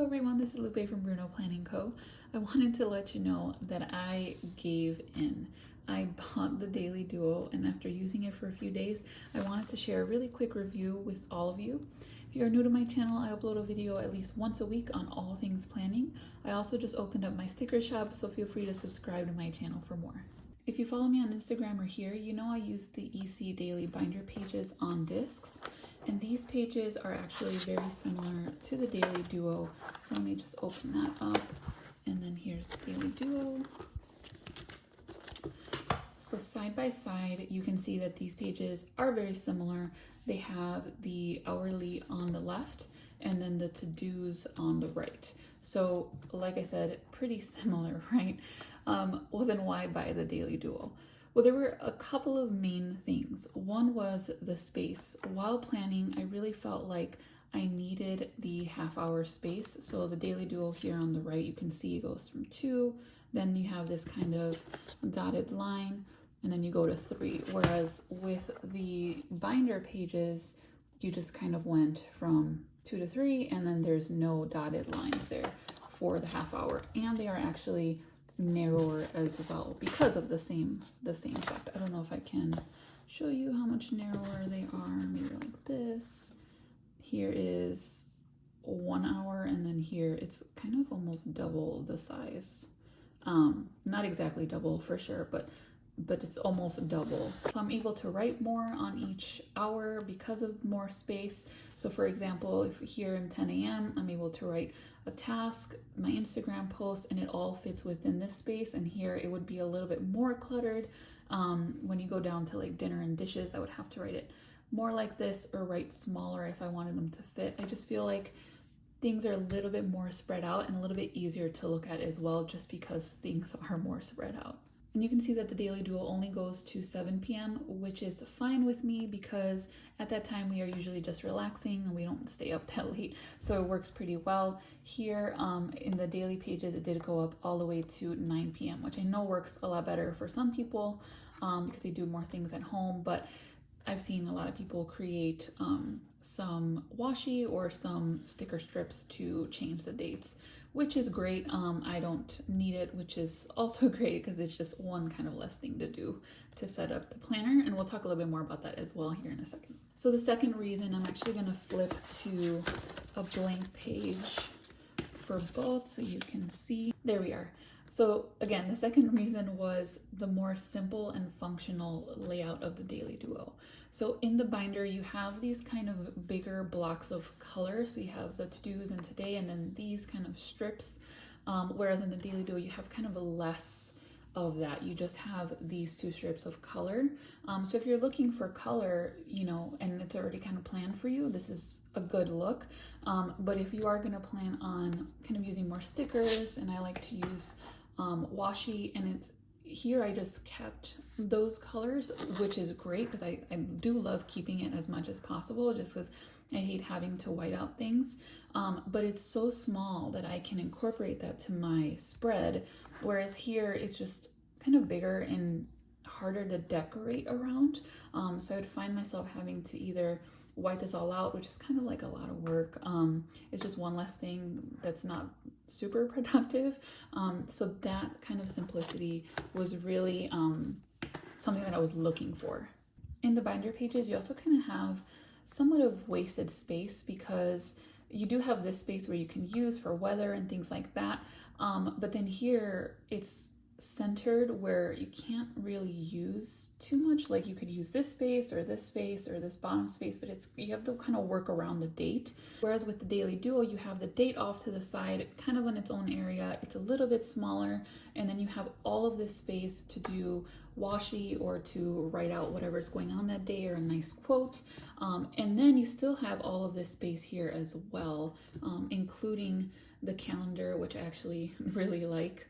everyone, this is Lupe from Bruno Planning Co. I wanted to let you know that I gave in. I bought the Daily Duo, and after using it for a few days, I wanted to share a really quick review with all of you. If you are new to my channel, I upload a video at least once a week on all things planning. I also just opened up my sticker shop, so feel free to subscribe to my channel for more. If you follow me on Instagram or here, you know I use the EC Daily binder pages on discs. And these pages are actually very similar to the Daily Duo. So let me just open that up. And then here's the Daily Duo. So side by side, you can see that these pages are very similar. They have the hourly on the left and then the to-dos on the right. So like I said, pretty similar, right? Well, then why buy the Daily Duo? Well, there were a couple of main things. One was the space. While planning, I really felt like I needed the half-hour space. So the Daily Duo here on the right, you can see goes from 2, then you have this kind of dotted line, and then you go to 3. Whereas with the binder pages, you just kind of went from 2 to 3, and then there's no dotted lines there for the half hour. And they are actually narrower as well because of the same fact. I don't know if I can show you how much narrower they are. Maybe like this. Here is 1 hour, and then here it's kind of almost double the size. Not exactly double for sure, but it's almost double. So I'm able to write more on each hour because of more space. So for example, if here in 10 a.m., I'm able to write a task, my Instagram post, and it all fits within this space. And here it would be a little bit more cluttered. When you go down to like dinner and dishes, I would have to write it more like this or write smaller if I wanted them to fit. I just feel like things are a little bit more spread out and a little bit easier to look at as well, just because things are more spread out. And you can see that the Daily Duo only goes to 7 p.m., which is fine with me because at that time we are usually just relaxing and we don't stay up that late. So it works pretty well. Here in the daily pages, it did go up all the way to 9 p.m., which I know works a lot better for some people because they do more things at home. But I've seen a lot of people create some washi or some sticker strips to change the dates, which is great. I don't need it, which is also great because it's just one kind of less thing to do to set up the planner. And we'll talk a little bit more about that as well here in a second. So the second reason, I'm actually going to flip to a blank page for both so you can see. There we are. So again, the second reason was the more simple and functional layout of the Daily Duo. So in the binder, you have these kind of bigger blocks of color. So you have the to-dos and today, and then these kind of strips. Whereas in the Daily Duo, you have kind of a less of that. You just have these 2 strips of color. So if you're looking for color, you know, and it's already kind of planned for you, this is a good look. But if you are going to plan on kind of using more stickers, and I like to use washi, and it's here I just kept those colors, which is great because I do love keeping it as much as possible just because I hate having to white out things. But it's so small that I can incorporate that to my spread, whereas here it's just kind of bigger and harder to decorate around. So I would find myself having to either white this all out, which is kind of like a lot of work. It's just one less thing that's not super productive. So that kind of simplicity was really something that I was looking for. In the binder pages, you also kind of have somewhat of wasted space because you do have this space where you can use for weather and things like that. But then here it's centered where you can't really use too much. Like you could use this space or this bottom space, but you have to kind of work around the date. Whereas with the Daily Duo, you have the date off to the side, kind of in its own area. It's a little bit smaller, and then you have all of this space to do washi or to write out whatever's going on that day or a nice quote. And then you still have all of this space here as well, including the calendar, which I actually really like.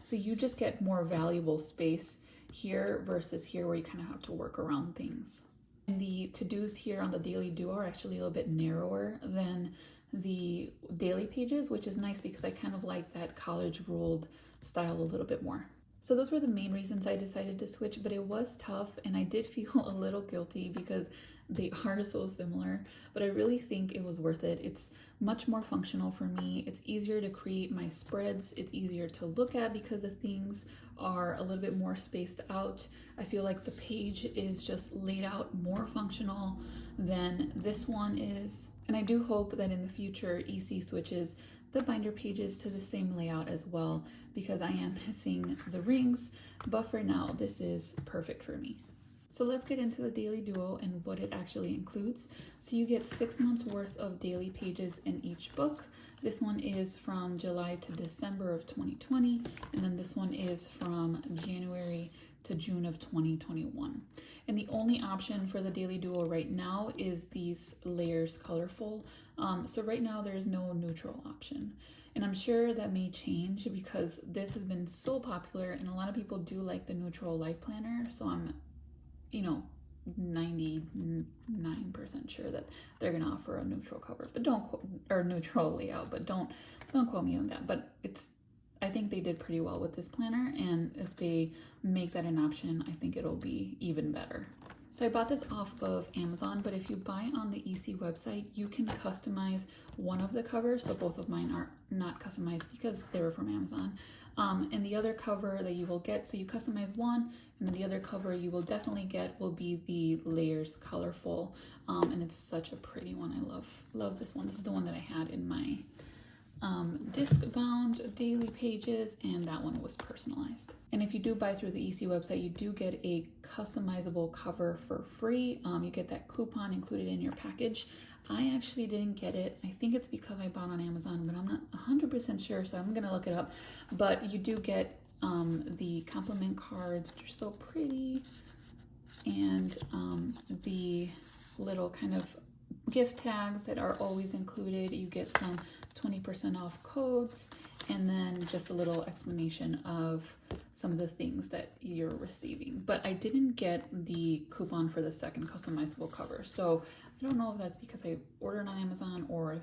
So you just get more valuable space here versus here where you kind of have to work around things. And the to-dos here on the Daily Duo are actually a little bit narrower than the daily pages, which is nice because I kind of like that college ruled style a little bit more. So those were the main reasons I decided to switch, but it was tough and I did feel a little guilty because they are so similar, but I really think it was worth it. It's much more functional for me. It's easier to create my spreads. It's easier to look at because the things are a little bit more spaced out. I feel like the page is just laid out more functional than this one is. And I do hope that in the future EC switches the binder pages to the same layout as well, because I am missing the rings, but for now this is perfect for me. So let's get into the Daily Duo and what it actually includes. So you get 6 months worth of daily pages in each book. This one is from July to December of 2020, and then this one is from January to June of 2021. And the only option for the Daily Duo right now is these layers colorful. So right now there is no neutral option. And I'm sure that may change because this has been so popular and a lot of people do like the neutral LifePlanner. So I'm 99% sure that they're gonna offer a neutral cover, but or neutral layout, but don't quote me on that. But I think they did pretty well with this planner, and if they make that an option, I think it'll be even better. So I bought this off of Amazon, but if you buy on the EC website, you can customize one of the covers. So both of mine are not customized because they were from Amazon. And the other cover that you will get, so you customize one, and then the other cover you will definitely get will be the layers colorful. And it's such a pretty one. I love this one. This is the one that I had in my disc bound daily pages, and that one was personalized. And if you do buy through the EC website, you do get a customizable cover for free. You get that coupon included in your package. I actually didn't get it. I think it's because I bought on Amazon, but I'm not 100% sure, so I'm gonna look it up. But you do get the compliment cards, which are so pretty, and the little kind of gift tags that are always included. You get some 20% off codes, and then just a little explanation of some of the things that you're receiving. But I didn't get the coupon for the second customizable cover, so I don't know if that's because I ordered on Amazon or if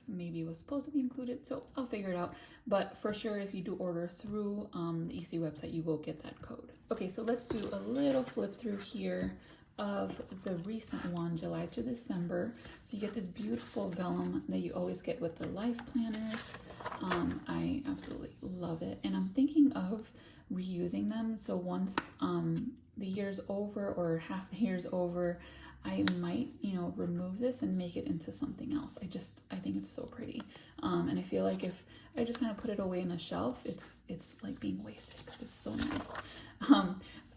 maybe it was supposed to be included, so I'll figure it out. But for sure, if you do order through the EC website, you will get that code. Okay, so let's do a little flip through here of the recent one, July to December. So you get this beautiful vellum that you always get with the life planners. I absolutely love it, and I'm thinking of reusing them. So once the year's over or half the year's over, I might, remove this and make it into something else. I think it's so pretty. And I feel like if I just kind of put it away in a shelf, it's like being wasted because it's so nice.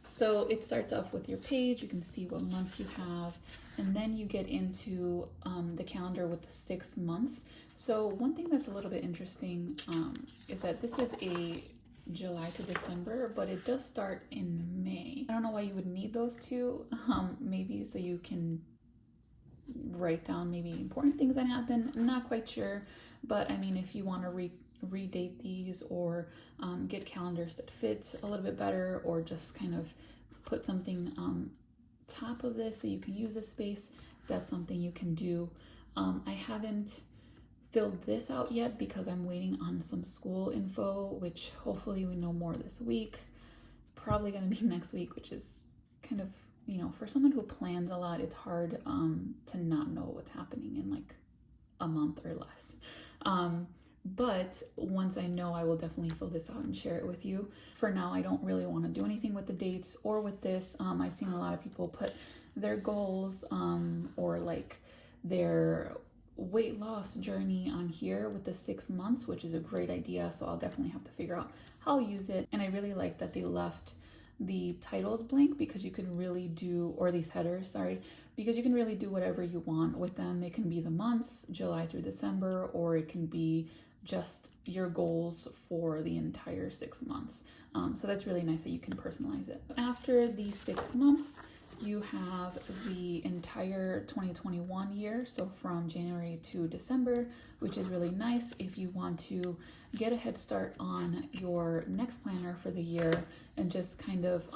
So it starts off with your page. You can see what months you have, and then you get into the calendar with the 6 months. So one thing that's a little bit interesting is that this is a July to December, but it does start in May. I don't know why you would need those two. Maybe so you can write down maybe important things that happen. I'm not quite sure, but I mean, if you want to redate these or get calendars that fit a little bit better, or just kind of put something on top of this so you can use this space, that's something you can do. I haven't filled this out yet because I'm waiting on some school info, which hopefully we know more this week. It's probably going to be next week, which is kind of, for someone who plans a lot, it's hard to not know what's happening in like a month or less. But once I know, I will definitely fill this out and share it with you. For now, I don't really want to do anything with the dates or with this. I've seen a lot of people put their goals or like their weight loss journey on here with the 6 months, which is a great idea. So I'll definitely have to figure out how I'll use it. And I really like that they left the titles blank because you can really do, or these headers, sorry, because you can really do whatever you want with them. It can be the months, July through December, or it can be just your goals for the entire 6 months. So that's really nice that you can personalize it. After these 6 months, you have the entire 2021 year, so from January to December, which is really nice if you want to get a head start on your next planner for the year and just kind of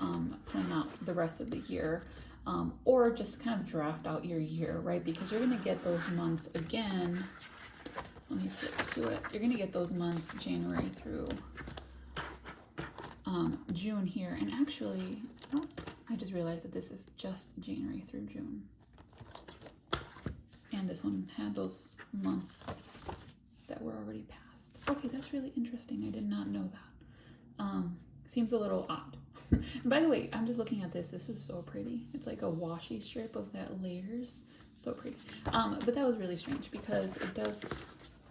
plan out the rest of the year, or just kind of draft out your year, right? Because you're gonna get those months again. Let me flip to it. You're gonna get those months January through June here, and actually, oh, I just realized that this is just January through June. And this one had those months that were already passed. Okay, that's really interesting. I did not know that. Seems a little odd. By the way, I'm just looking at this. This is so pretty. It's like a washi strip of that layers. So pretty. But that was really strange because it does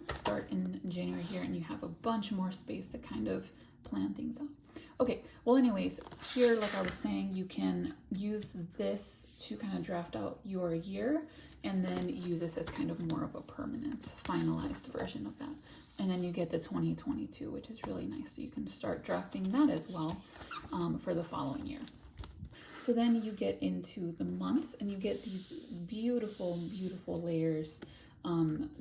start in January here, and you have a bunch more space to kind of plan things out. Okay, well anyways, here, like I was saying, you can use this to kind of draft out your year, and then use this as kind of more of a permanent, finalized version of that. And then you get the 2022, which is really nice. So you can start drafting that as well for the following year. So then you get into the months, and you get these beautiful, beautiful layers,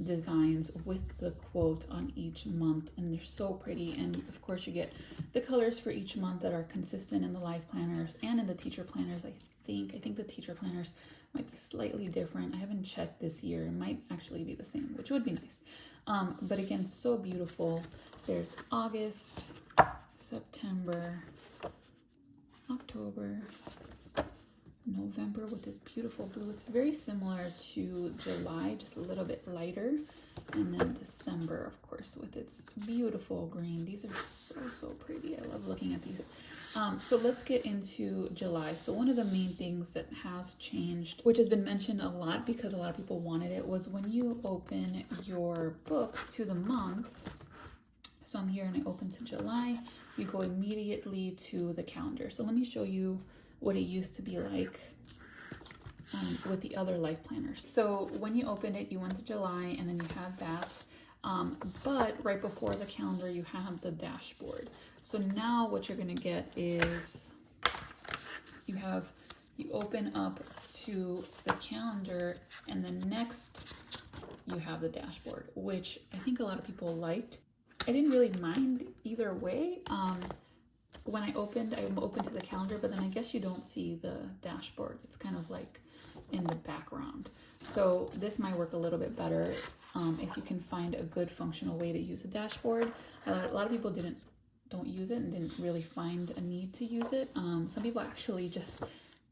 designs with the quote on each month, and they're so pretty. And of course you get the colors for each month that are consistent in the life planners and in the teacher planners. I think the teacher planners might be slightly different. I haven't checked this year. It might actually be the same, which would be nice. But again, so beautiful. There's August, September, October, November with this beautiful blue. It's very similar to July, just a little bit lighter. And then December, of course, with its beautiful green. These are so, so pretty. I love looking at these. So let's get into July. So one of the main things that has changed, which has been mentioned a lot because a lot of people wanted it, was when you open your book to the month. So I'm here and I open to July. You go immediately to the calendar. So let me show you what it used to be like with the other life planners. So when you opened it, you went to July, and then you had that. But right before the calendar, you have the dashboard. So now what you're gonna get is you open up to the calendar, and then next you have the dashboard, which I think a lot of people liked. I didn't really mind either way. When I'm open to the calendar, but then I guess you don't see the dashboard. It's kind of like in the background. So this might work a little bit better if you can find a good functional way to use a dashboard. A lot of people don't use it and didn't really find a need to use it. Some people actually just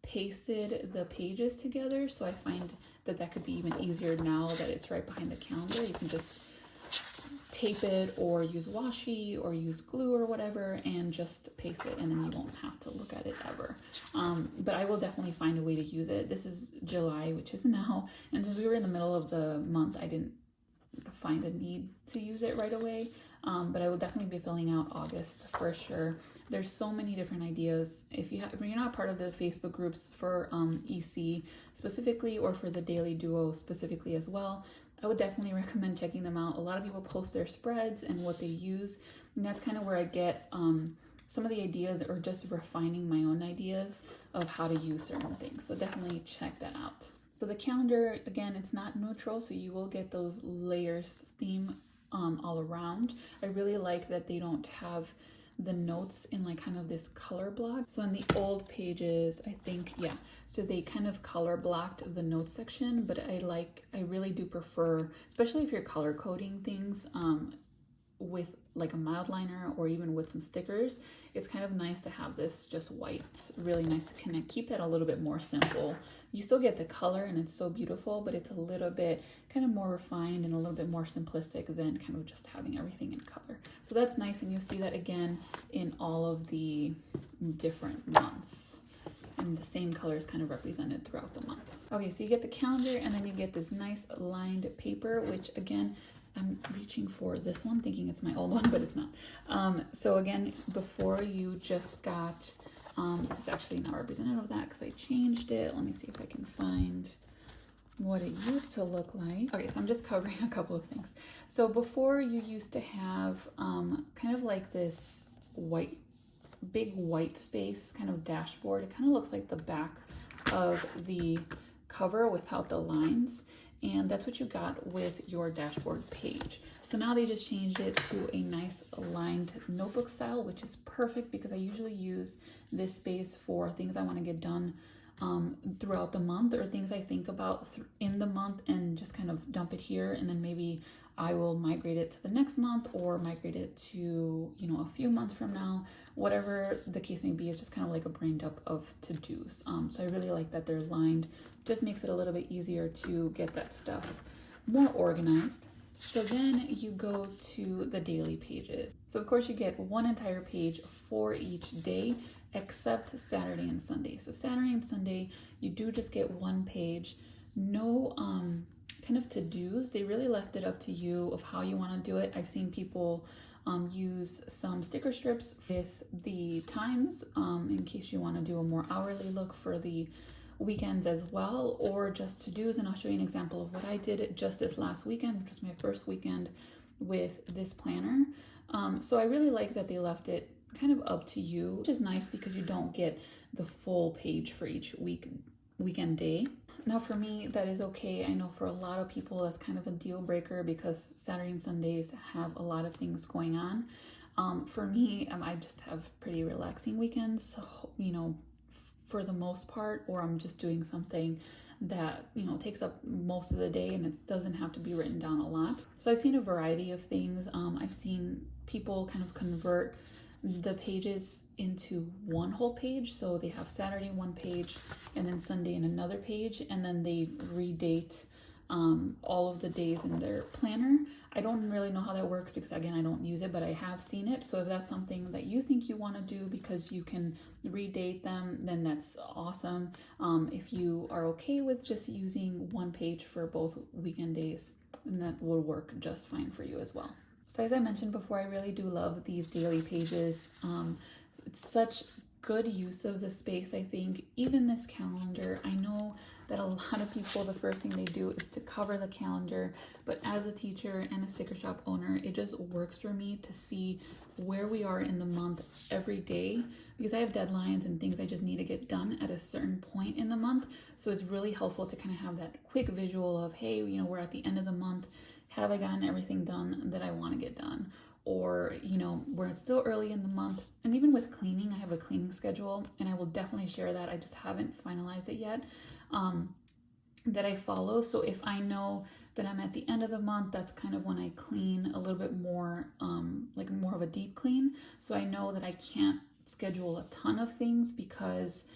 pasted the pages together. So I find that could be even easier now that it's right behind the calendar. You can just tape it or use washi or use glue or whatever and just paste it, and then you won't have to look at it ever. But I will definitely find a way to use it. This is July, which is now, and since we were in the middle of the month, I didn't find a need to use it right away. But I will definitely be filling out August for sure. There's so many different ideas. If you're not part of the Facebook groups for EC specifically, or for the Daily Duo specifically as well, I would definitely recommend checking them out. A lot of people post their spreads and what they use, and that's kind of where I get some of the ideas, or just refining my own ideas of how to use certain things. So definitely check that out. So the calendar, again, it's not neutral, so you will get those layers theme all around. I really like that they don't have the notes in like kind of this color block. So in the old pages, I think, yeah, so they kind of color blocked the notes section, but I really do prefer, especially if you're color coding things with like a Mildliner or even with some stickers, it's kind of nice to have this just white. It's really nice to kind of keep that a little bit more simple. You still get the color and it's so beautiful, but it's a little bit kind of more refined and a little bit more simplistic than kind of just having everything in color. So that's nice, and you'll see that again in all of the different months. And the same color is kind of represented throughout the month. Okay, so you get the calendar, and then you get this nice lined paper, which again, I'm reaching for this one thinking it's my old one, but it's not. So again, before you just got, this is actually not representative of that because I changed it. Let me see if I can find what it used to look like. Okay, so I'm just covering a couple of things. So before, you used to have kind of like this big white space kind of dashboard. It kind of looks like the back of the cover without the lines. And that's what you got with your dashboard page. So now they just changed it to a nice lined notebook style, which is perfect because I usually use this space for things I want to get done throughout the month, or things I think about in the month, and just kind of dump it here, and then maybe I will migrate it to the next month or migrate it to, you know, a few months from now. Whatever the case may be, it's just kind of like a brain dump of to-dos. So I really like that they're lined. Just makes it a little bit easier to get that stuff more organized. So then you go to the daily pages. So of course you get one entire page for each day, except Saturday and Sunday. So Saturday and Sunday, you do just get one page. No kind of to-dos. They really left it up to you of how you want to do it. I've seen people use some sticker strips with the times in case you want to do a more hourly look for the weekends as well, or just to-dos. And I'll show you an example of what I did just this last weekend, which was my first weekend with this planner. So I really like that they left it kind of up to you, which is nice because you don't get the full page for each weekend day. Now for me, that is okay. I know for a lot of people that's kind of a deal breaker because Saturday and Sundays have a lot of things going on. For me, I just have pretty relaxing weekends, so, you know, for the most part, or I'm just doing something that, you know, takes up most of the day and it doesn't have to be written down a lot. So I've seen a variety of things. I've seen people kind of convert the pages into one whole page. So they have Saturday one page and then Sunday in another page, and then they redate all of the days in their planner. I don't really know how that works because, again, I don't use it, but I have seen it. So if that's something that you think you want to do because you can redate them, then that's awesome. If you are okay with just using one page for both weekend days, then that will work just fine for you as well. So as I mentioned before, I really do love these daily pages. It's such good use of the space, I think. Even this calendar, I know that a lot of people, the first thing they do is to cover the calendar, but as a teacher and a sticker shop owner, it just works for me to see where we are in the month every day, because I have deadlines and things I just need to get done at a certain point in the month. So it's really helpful to kind of have that quick visual of, hey, you know, we're at the end of the month. Have I gotten everything done that I want to get done? Or, you know, we're still early in the month. And even with cleaning, I have a cleaning schedule, and I will definitely share that. I just haven't finalized it yet, that I follow. So if I know that I'm at the end of the month, that's kind of when I clean a little bit more, like more of a deep clean. So I know that I can't schedule a ton of things because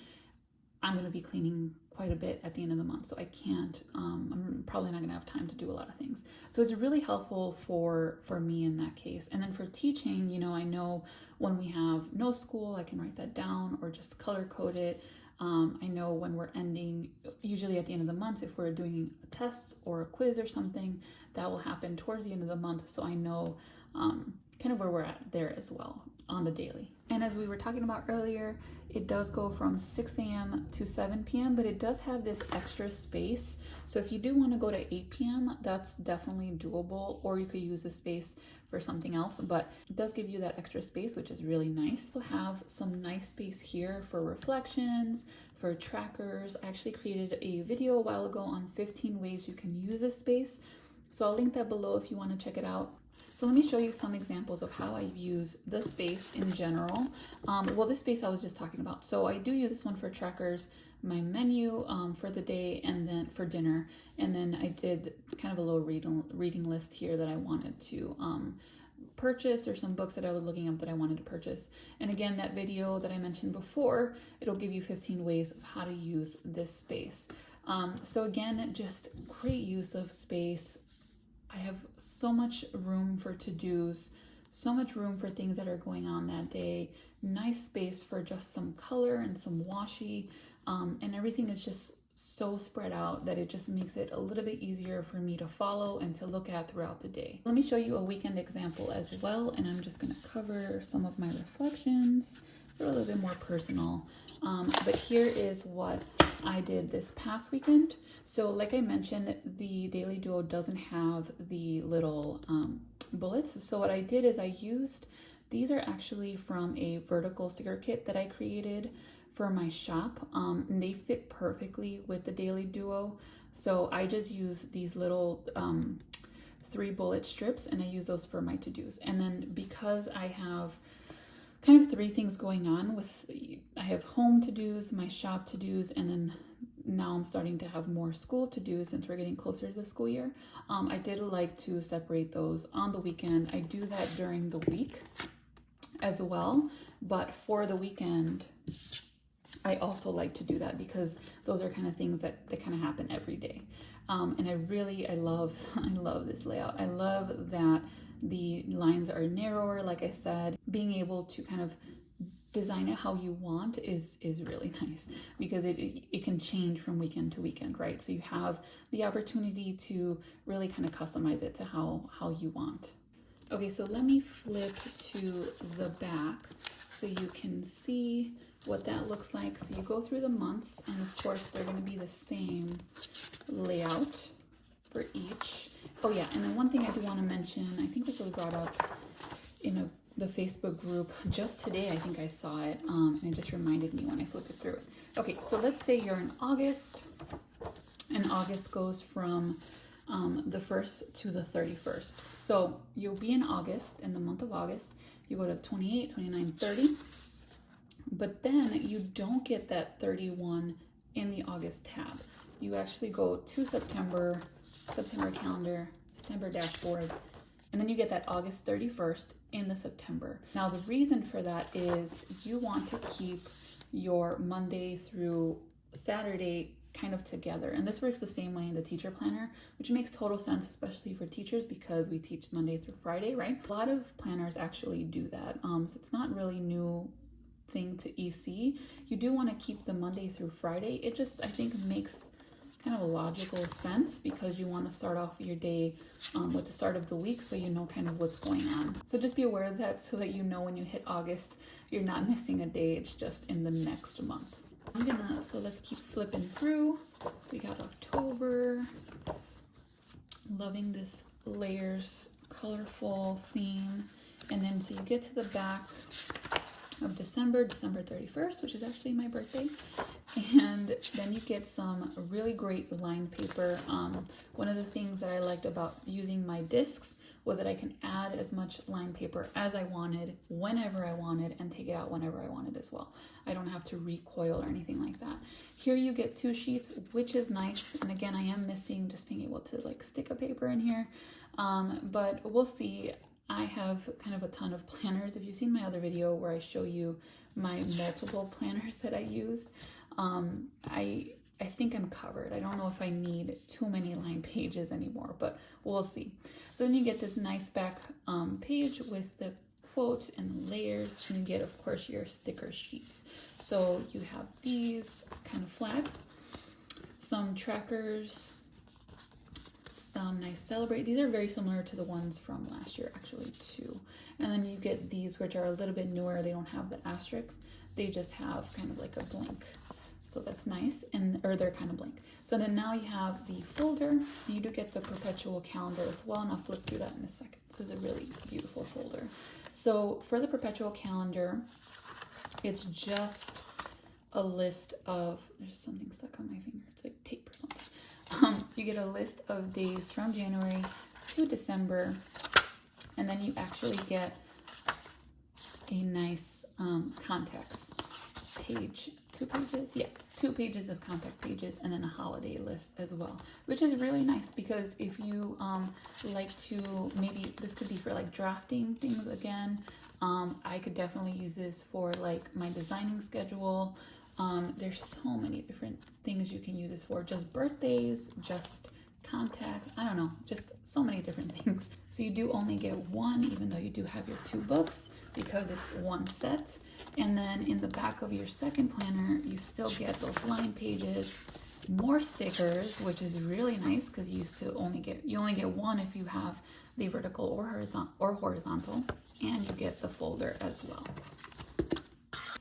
I'm going to be cleaning quite a bit at the end of the month. So I can't, I'm probably not going to have time to do a lot of things. So it's really helpful for me in that case. And then for teaching, you know, I know when we have no school, I can write that down or just color code it. I know when we're ending, usually at the end of the month, if we're doing a test or a quiz or something, that will happen towards the end of the month. So I know kind of where we're at there as well on the daily. And as we were talking about earlier, it does go from 6 a.m. to 7 p.m., but it does have this extra space. So if you do want to go to 8 p.m., that's definitely doable, or you could use the space for something else, but it does give you that extra space, which is really nice. We'll have some nice space here for reflections, for trackers. I actually created a video a while ago on 15 ways you can use this space. So I'll link that below if you want to check it out. So let me show you some examples of how I use the space in general. Well, this space I was just talking about. So I do use this one for trackers, my menu for the day, and then for dinner. And then I did kind of a little reading list here that I wanted to purchase, or some books that I was looking up that I wanted to purchase. And again, that video that I mentioned before, it'll give you 15 ways of how to use this space. So again, just great use of space. I have so much room for to-dos, so much room for things that are going on that day, nice space for just some color and some washi, and everything is just so spread out that it just makes it a little bit easier for me to follow and to look at throughout the day. Let me show you a weekend example as well, and I'm just going to cover some of my reflections. So a little bit more personal, but here is what I did this past weekend. So like I mentioned, the Daily Duo doesn't have the little bullets. So what I did is I used, these are actually from a vertical sticker kit that I created for my shop, and they fit perfectly with the Daily Duo. So I just use these little 3 bullet strips, and I use those for my to-dos. And then because I have kind of three things going on with, I have home to-dos, my shop to-dos, and then now I'm starting to have more school to-dos since we're getting closer to the school year. I did like to separate those on the weekend. I do that during the week as well, but for the weekend, I also like to do that because those are kind of things that kind of happen every day. And I love this layout. I love that the lines are narrower. Like I said, being able to kind of design it how you want is really nice because it can change from weekend to weekend, right? So you have the opportunity to really kind of customize it to how you want. Okay, so let me flip to the back so you can see what that looks like. So you go through the months, and of course they're going to be the same layout for each. Oh yeah, and then one thing I do want to mention, I think this was brought up in the Facebook group just today. I think I saw it, and it just reminded me when I flipped it through it. Okay, so let's say you're in August, and August goes from the 1st to the 31st. So you'll be in August, in the month of August, you go to 28, 29, 30, but then you don't get that 31 in the August tab. You actually go to September calendar, September dashboard, and then you get that August 31st in the September. Now the reason for that is you want to keep your Monday through Saturday kind of together. And this works the same way in the teacher planner, which makes total sense, especially for teachers because we teach Monday through Friday, right? A lot of planners actually do that. So it's not really new thing to EC. You do want to keep the Monday through Friday. It just, I think, makes kind of a logical sense because you want to start off your day with the start of the week so you know kind of what's going on. So just be aware of that so that you know when you hit August, you're not missing a day, it's just in the next month. So let's keep flipping through. We got October. Loving this layers, colorful theme. And then so you get to the back of December 31st, which is actually my birthday. And then you get some really great lined paper. One of the things that I liked about using my discs was that I can add as much lined paper as I wanted, whenever I wanted, and take it out whenever I wanted as well. I don't have to recoil or anything like that. Here you get 2 sheets, which is nice. And again, I am missing just being able to like stick a paper in here. But we'll see. I have kind of a ton of planners. If you've seen my other video where I show you my multiple planners that I use, I think I'm covered. I don't know if I need too many line pages anymore, but we'll see. So then you get this nice back page with the quote and the layers, and you get, of course, your sticker sheets. So you have these kind of flags, some trackers, some nice celebrate. These are very similar to the ones from last year, actually, too. And then you get these, which are a little bit newer. They don't have the asterisks. They just have kind of like a blank. So that's nice, or they're kind of blank. So then now you have the folder, and you do get the perpetual calendar as well, and I'll flip through that in a second. So it's a really beautiful folder. So for the perpetual calendar, it's just a list of, there's something stuck on my finger. It's like tape or something. You get a list of days from January to December, and then you actually get a nice contacts page, 2 pages, yeah, 2 pages of contact pages, and then a holiday list as well, which is really nice because if you like to, maybe this could be for like drafting things again. I could definitely use this for like my designing schedule. There's so many different things you can use this for, just birthdays, just contact, I don't know, just so many different things. So you do only get 1, even though you do have your 2 books, because it's 1 set. And then in the back of your second planner, you still get those line pages, more stickers, which is really nice because you only get 1 if you have the vertical or horizontal, and you get the folder as well.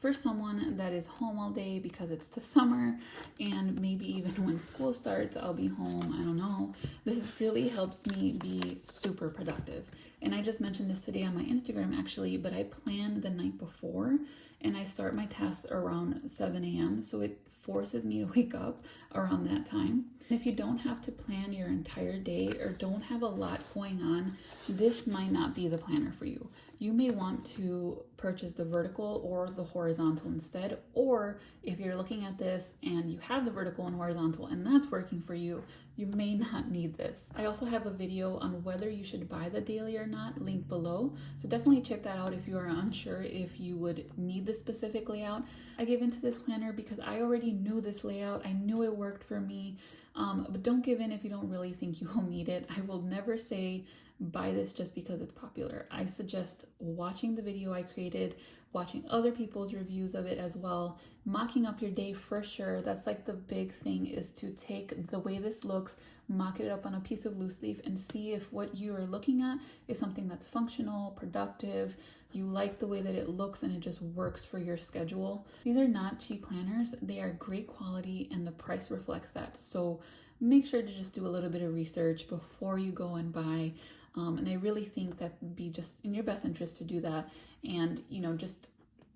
For someone that is home all day because it's the summer, and maybe even when school starts, I'll be home, I don't know. This really helps me be super productive. And I just mentioned this today on my Instagram actually, but I plan the night before and I start my tasks around 7 a.m. So it forces me to wake up around that time. If you don't have to plan your entire day or don't have a lot going on, this might not be the planner for you. you may want to purchase the vertical or the horizontal instead. Or if you're looking at this and you have the vertical and horizontal and that's working for you, you may not need this. I also have a video on whether you should buy the daily or not linked below. So definitely check that out if you are unsure if you would need this specific layout. I gave into this planner because I already knew this layout. I knew it worked for me. But don't give in if you don't really think you will need it. I will never say buy this just because it's popular. I suggest watching the video I created, watching other people's reviews of it as well, mocking up your day for sure. That's like the big thing, is to take the way this looks, mock it up on a piece of loose leaf and see if what you are looking at is something that's functional, productive, you like the way that it looks and it just works for your schedule. These are not cheap planners. They are great quality and the price reflects that. So make sure to just do a little bit of research before you go and buy. And I really think that would be just in your best interest to do that, and just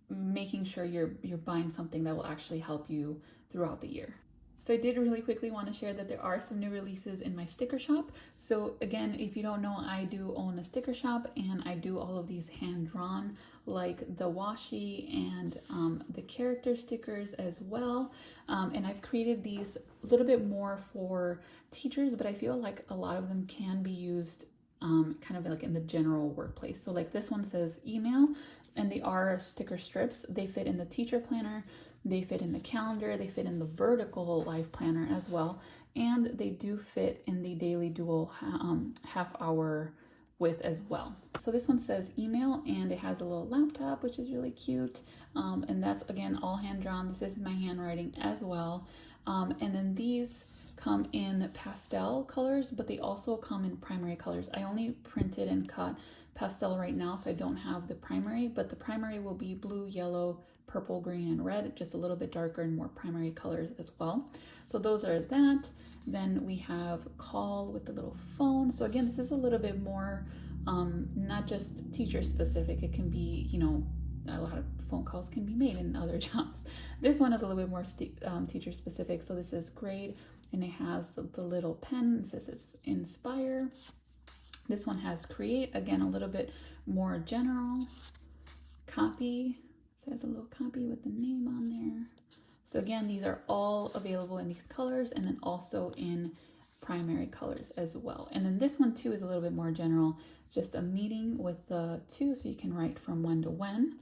making sure you're buying something that will actually help you throughout the year. So I did really quickly want to share that there are some new releases in my sticker shop. So again, if you don't know, I do own a sticker shop and I do all of these hand-drawn, like the washi and the character stickers as well. And I've created these a little bit more for teachers, but I feel like a lot of them can be used kind of like in the general workplace. So like this one says email, and they are sticker strips. They fit in the teacher planner, they fit in the calendar, they fit in the vertical life planner as well, and they do fit in the daily dual half-hour width as well. So this one says email, and it has a little laptop, which is really cute, and that's again all hand drawn. This is my handwriting as well, and then these come in pastel colors, but they also come in primary colors. I only printed and cut pastel right now, so I don't have the primary, but the primary will be blue, yellow, purple, green, and red, just a little bit darker and more primary colors as well. So those are that. Then we have call with the little phone. So again, this is a little bit more not just teacher specific. It can be, a lot of phone calls can be made in other jobs. This one is a little bit more teacher specific. So this is grade, and it has the little pen. It says it's inspire. This one has create, again, a little bit more general. Copy, it says a little copy with the name on there. So again, these are all available in these colors, and then also in primary colors as well. And then this one too is a little bit more general. It's just a meeting with the two, so you can write from when to when.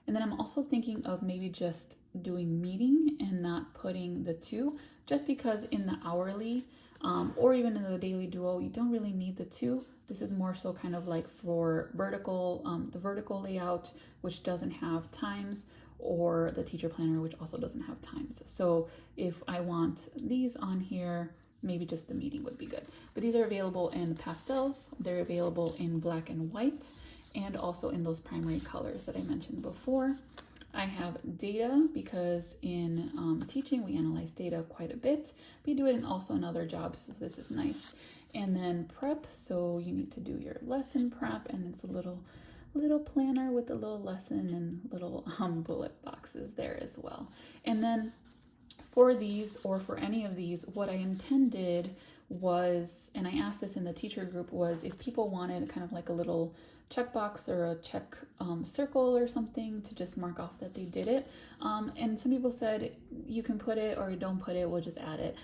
And then I'm also thinking of maybe just doing meeting and not putting the two, just because in the hourly or even in the daily duo, you don't really need the two. This is more so kind of like for vertical, the vertical layout, which doesn't have times, or the teacher planner, which also doesn't have times. So if I want these on here, maybe just the meeting would be good. But these are available in pastels, they're available in black and white, and also in those primary colors that I mentioned before. I have data because in teaching we analyze data quite a bit. We do it also in other jobs, so this is nice. And then prep, so you need to do your lesson prep, and it's a little planner with a little lesson and little bullet boxes there as well. And then for these, or for any of these, what I intended was, and I asked this in the teacher group, was if people wanted kind of like a little checkbox or a check circle or something to just mark off that they did it. And some people said you can put it or don't put it, we'll just add it.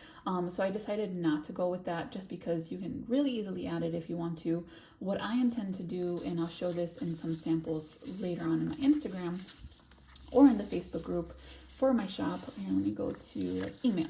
So I decided not to go with that, just because you can really easily add it if you want to. What I intend to do, and I'll show this in some samples later on in my Instagram or in the Facebook group for my shop. Here, let me go to like email.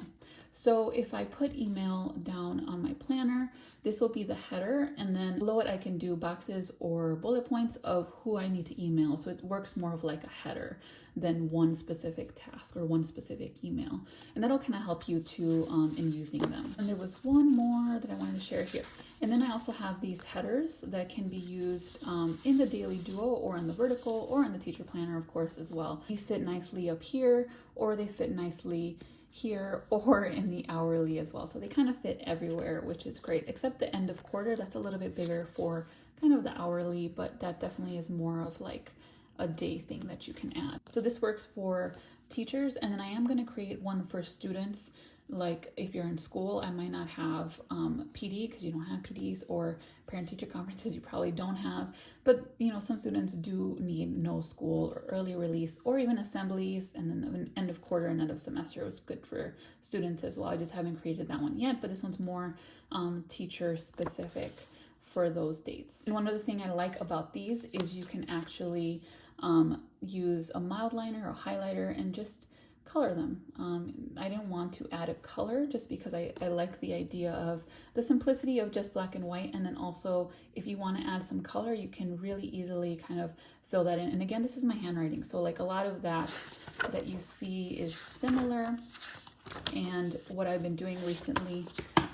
So if I put email down on my planner, this will be the header, and then below it I can do boxes or bullet points of who I need to email. So it works more of like a header than one specific task or one specific email. And that'll kind of help you too in using them. And there was one more that I wanted to share here. And then I also have these headers that can be used in the daily duo or in the vertical or in the teacher planner, of course, as well. These fit nicely up here, or they fit nicely here, or in the hourly as well. So they kind of fit everywhere, which is great, except the end of quarter. That's a little bit bigger for kind of the hourly, but that definitely is more of like a day thing that you can add. So this works for teachers, and then I am going to create one for students Like if you're in school, I might not have PD because you don't have PDs, or parent-teacher conferences you probably don't have. But some students do need no school or early release, or even assemblies, and then an end of quarter and end of semester was good for students as well. I just haven't created that one yet, but this one's more teacher specific for those dates. And one other thing I like about these is you can actually use a Mildliner or highlighter and just color them. I didn't want to add a color just because I like the idea of the simplicity of just black and white, and then also if you want to add some color, you can really easily kind of fill that in. And again, this is my handwriting, so like a lot of that you see is similar, and what I've been doing recently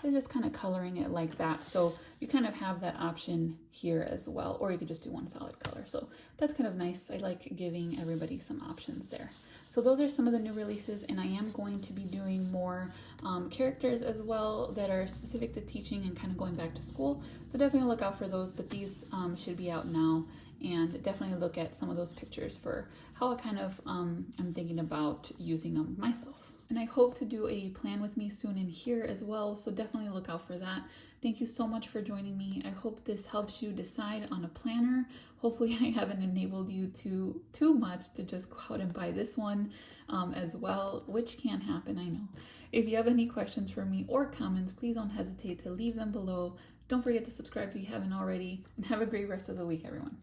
is just kind of coloring it like that. So you kind of have that option here as well, or you could just do one solid color. So that's kind of nice. I like giving everybody some options there. So those are some of the new releases, and I am going to be doing more characters as well that are specific to teaching and kind of going back to school. So definitely look out for those, but these should be out now, and definitely look at some of those pictures for how I kind of am thinking about using them myself. And I hope to do a plan with me soon in here as well, so definitely look out for that. Thank you so much for joining me. I hope this helps you decide on a planner. Hopefully I haven't enabled you too much to just go out and buy this one as well, which can happen, I know. If you have any questions for me or comments, please don't hesitate to leave them below. Don't forget to subscribe if you haven't already, and have a great rest of the week, everyone.